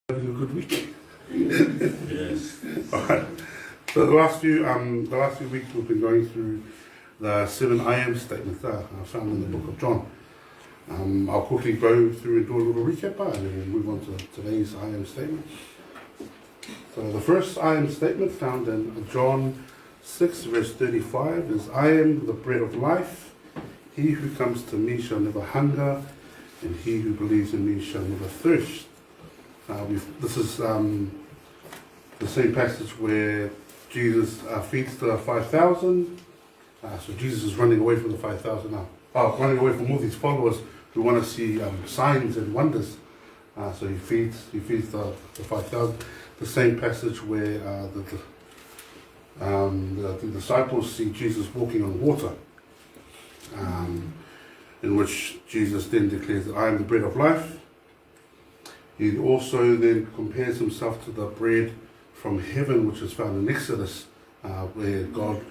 Having a good week. Yes. Alright. So the last few weeks we've been going through the 7 I am statements found in the book of John. I'll quickly go through and do a little recap and then we'll move on to today's I am statement. So the first I am statement found in John 6 verse 35 is, I am the bread of life. He who comes to me shall never hunger, and he who believes in me shall never thirst. This is the same passage where Jesus feeds the 5,000. So Jesus is running away from the 5,000 now. Running away from all these followers who want to see signs and wonders. So he feeds the 5,000. The same passage where the disciples see Jesus walking on water. In which Jesus then declares that I am the bread of life. He also then compares himself to the bread from heaven, which is found in Exodus, where God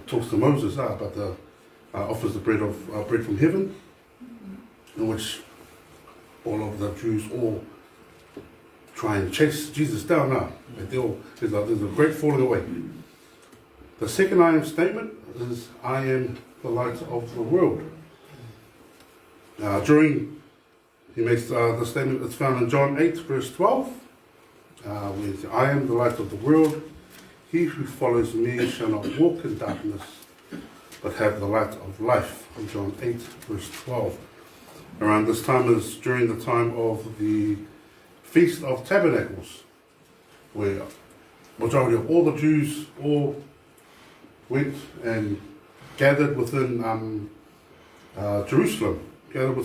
talks to Moses about offers the bread from heaven, in which all of the Jews all try and chase Jesus down now. There's a great falling away. The second I am statement is, I am the light of the world. He makes the statement that's found in John 8 verse 12, where he says, I am the light of the world. He who follows me shall not walk in darkness, but have the light of life. In John 8 verse 12. Around this time is during the time of the Feast of Tabernacles, where majority of all the Jews all went and gathered within Jerusalem. During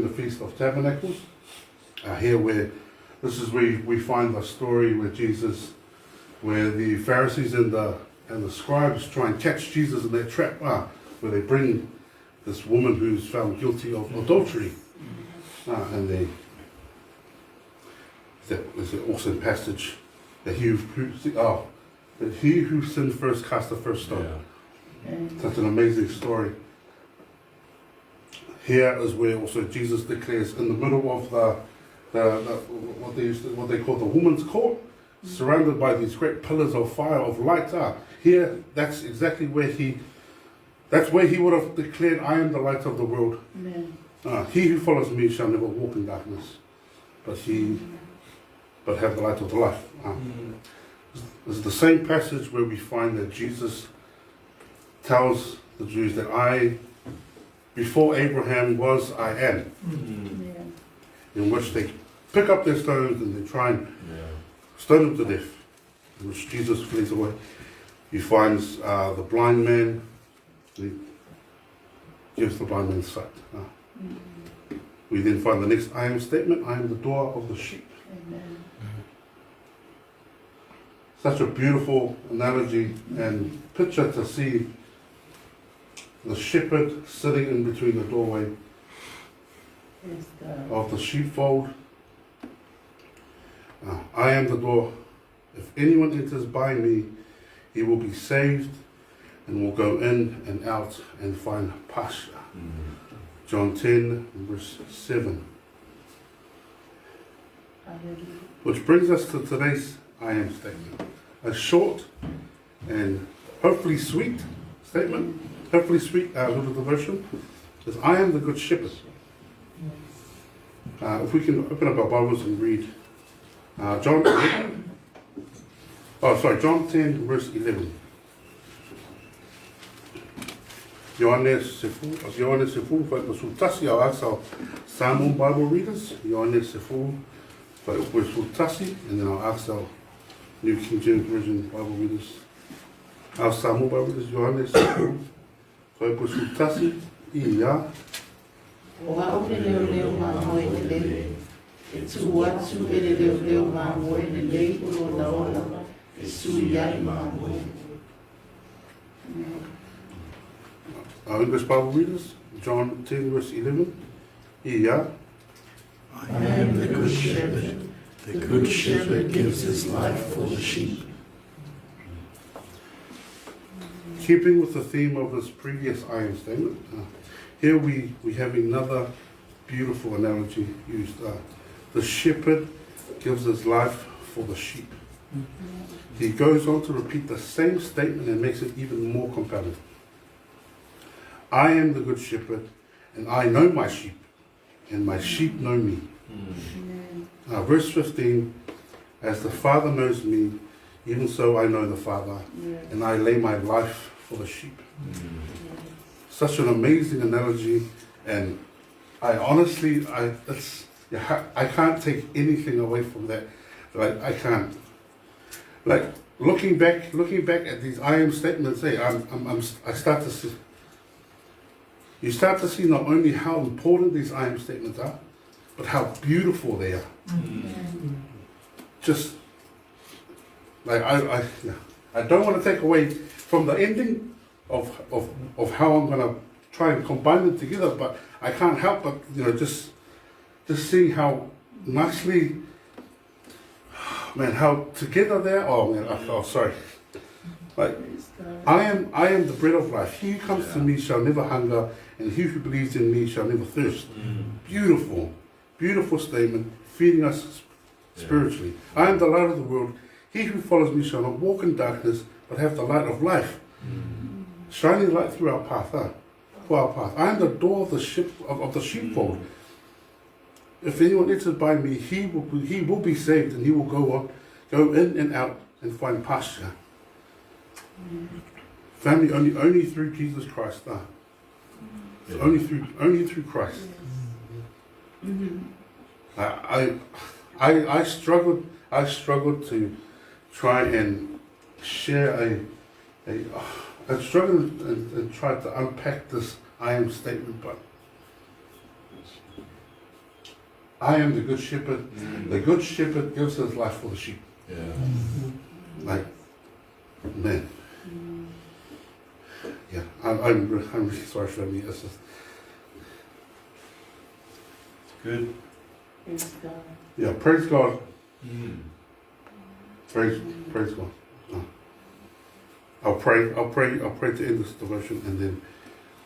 the Feast of Tabernacles. This is where we find the story where the Pharisees and the scribes try and catch Jesus in their trap, where they bring this woman who's found guilty of adultery, and there's an awesome passage that he who sinned first cast the first stone. Yeah. Such an amazing story. Here is where also Jesus declares, in the middle of what they call the woman's court, surrounded by these great pillars of fire of light. Here, that's exactly where he would have declared, I am the light of the world. He who follows me shall never walk in darkness, but have the light of the life. This is the same passage where we find that Jesus tells the Jews that before Abraham was, I am. In which they pick up their stones and they try and stone him to death. In which Jesus flees away. He finds the blind man. He gives the blind man sight. We then find the next I am statement. I am the door of the sheep. Amen. Such a beautiful analogy and picture to see the shepherd sitting in between the doorway of the sheepfold. I am the door. If anyone enters by me, he will be saved and will go in and out and find pasture. John 10 verse 7. Which brings us to today's I am statement. A short and hopefully sweet statement, hopefully sweet little devotion, is I am the good shepherd. If we can open up our Bibles and read John 10 verse 11. Ioannes Sefu, vai consultasi ao our Samoan Bible readers. Ioannes Sefu, vai consultasi, and then I'll ask our New King James Version Bible readers. Our Samoan Bible readers, Ioannes Sefu, vai consultasi, ia. O hao te leo ngā moe te lei, e tu atu e le leo ngā moe le lei o la ola, e sui ai ngā moe. Our English Bible readers, John 10 verse 11. Ia. I am the good shepherd. The good shepherd gives his life for the sheep. Keeping with the theme of this previous I am statement, here we have another beautiful analogy used. The shepherd gives his life for the sheep. He goes on to repeat the same statement and makes it even more compelling. I am the good shepherd, and I know my sheep, and my sheep know me. Verse 15, as the Father knows me, even so I know the Father, and I lay my life for the sheep. Such an amazing analogy, and I honestly, I can't take anything away from that. Like, I can't. Like, looking back at these I am statements, hey, I start to see. You start to see not only how important these I am statements are, but how beautiful they are. Just like I don't want to take away from the ending of how I'm gonna try and combine them together, but I can't help but just seeing how nicely, man, how together they are. Oh man, sorry. Like, I am the bread of life. He who comes to me shall never hunger, and he who believes in me shall never thirst. Beautiful, beautiful statement, feeding us spiritually. I am the light of the world. He who follows me shall not walk in darkness, but have the light of life. Shining light through our path, for our path. I am the door of the sheepfold. If anyone enters by me, he will be saved, and he will go in and out and find pasture. Family, only through Jesus Christ. Only through Christ. I struggled to try and share I struggled and tried to unpack this I am statement, but I am the good shepherd. The good shepherd gives his life for the sheep. Like, man. Yeah, I'm really sorry for me. It's just Good. Praise God. Yeah, praise God. Praise God. I'll pray to end this devotion, and then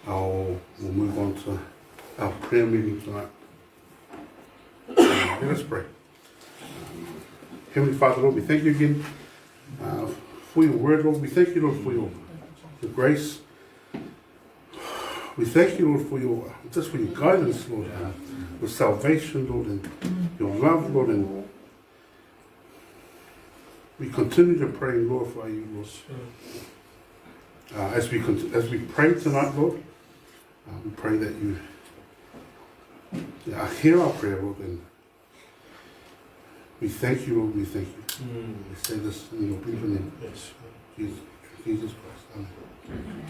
we'll move on to our prayer meeting tonight. Let us pray. Heavenly Father, Lord, we thank you again for your word, Lord. We thank you, Lord, for your grace. We thank you, Lord, for your guidance, Lord, your salvation, Lord, and your love, Lord, and we continue to pray and glorify you, Lord. As we pray tonight, Lord, we pray that you hear our prayer, Lord, and we thank you, Lord. We thank you. We say this in your beautiful name, Jesus Christ. Amen.